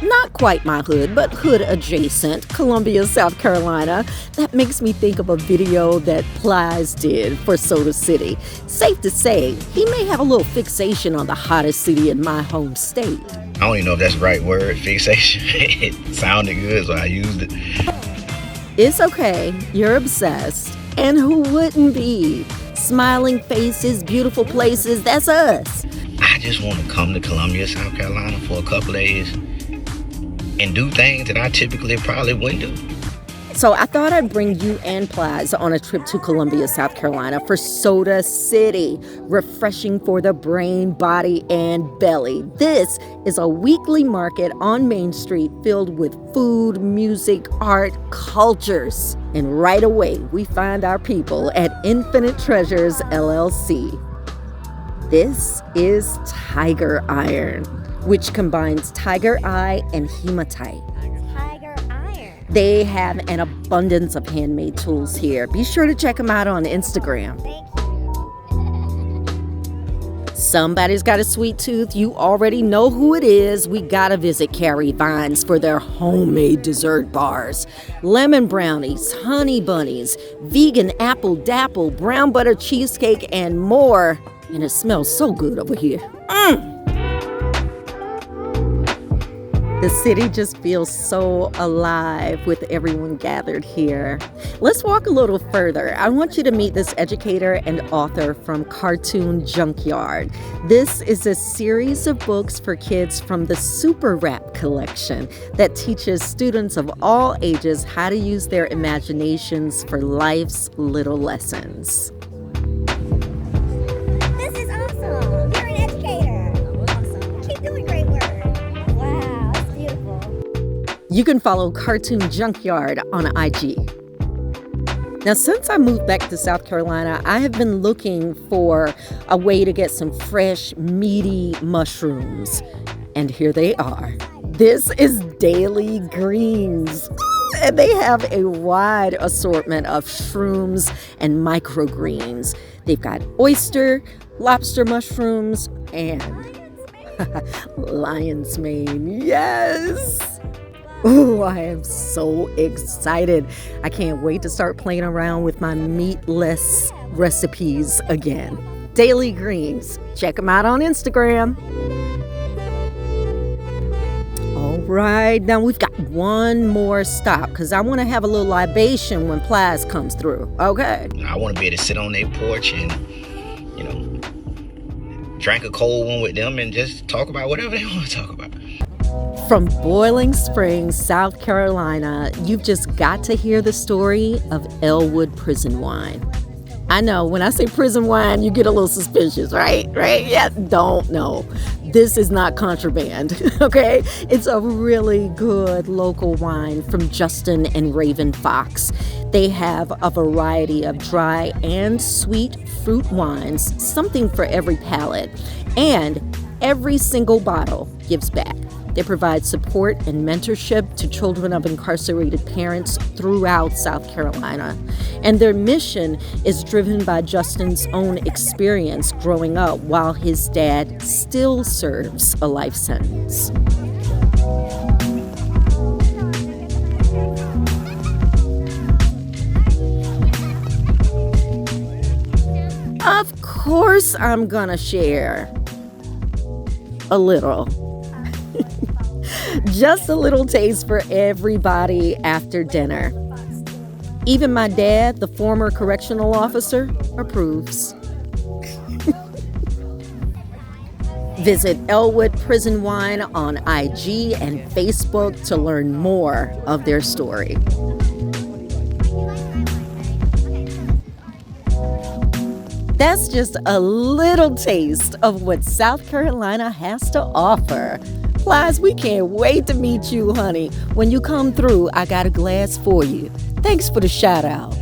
Not quite my hood, but hood adjacent, Columbia, South Carolina. That makes me think of a video that Plies did for Soda City. Safe to say, he may have a little fixation on the hottest city in my home state. I don't even know if that's the right word, fixation. It sounded good, so I used it. It's okay, you're obsessed. And who wouldn't be? Smiling faces, beautiful places, that's us. I just want to come to Columbia, South Carolina for a couple days and do things that I typically probably wouldn't do. So I thought I'd bring you and Plies on a trip to Columbia, South Carolina for Soda City. Refreshing for the brain, body, and belly. This is a weekly market on Main Street filled with food, music, art, cultures. And right away, we find our people at Infinite Treasures, LLC. This is Tiger Iron, which combines tiger eye and hematite. Tiger Iron. They have an abundance of handmade tools here. Be sure to check them out on Instagram. Thank you. Somebody's got a sweet tooth. You already know who it is. We gotta visit Carrie Vines for their homemade dessert bars. Lemon brownies, honey bunnies, vegan apple dapple, brown butter cheesecake, and more. And it smells so good over here. The city just feels so alive with everyone gathered here. Let's walk a little further. I want you to meet this educator and author from Cartoon Junkyard. This is a series of books for kids from the Super Rap collection that teaches students of all ages how to use their imaginations for life's little lessons. This is awesome. You're an educator. Awesome. Keep doing great work. Wow, it's beautiful. You can follow Cartoon Junkyard on IG. Now, since I moved back to South Carolina, I have been looking for a way to get some fresh, meaty mushrooms. And here they are. This is Daily Greens. And they have a wide assortment of shrooms and microgreens. They've got oyster, lobster mushrooms, and lion's mane. Yes! Ooh, I am so excited. I can't wait to start playing around with my meatless recipes again. Daily Greens. Check them out on Instagram. All right, now we've got one more stop because I want to have a little libation when Plies comes through. Okay. I want to be able to sit on their porch and, drink a cold one with them and just talk about whatever they want to talk about. From Boiling Springs, South Carolina, you've just got to hear the story of Elwood prison wine. I know, when I say prison wine, you get a little suspicious, right? Yeah, don't know. This is not contraband, okay? It's a really good local wine from Justin and Raven Fox. They have a variety of dry and sweet fruit wines, something for every palate. And every single bottle gives back. They provide support and mentorship to children of incarcerated parents throughout South Carolina. And their mission is driven by Justin's own experience growing up while his dad still serves a life sentence. Of course I'm gonna share a little. Just a little taste for everybody after dinner. Even my dad, the former correctional officer, approves. Visit Elwood Prison Wine on IG and Facebook to learn more of their story. That's just a little taste of what South Carolina has to offer. Plies, we can't wait to meet you, honey. When you come through, I got a glass for you. Thanks for the shout out.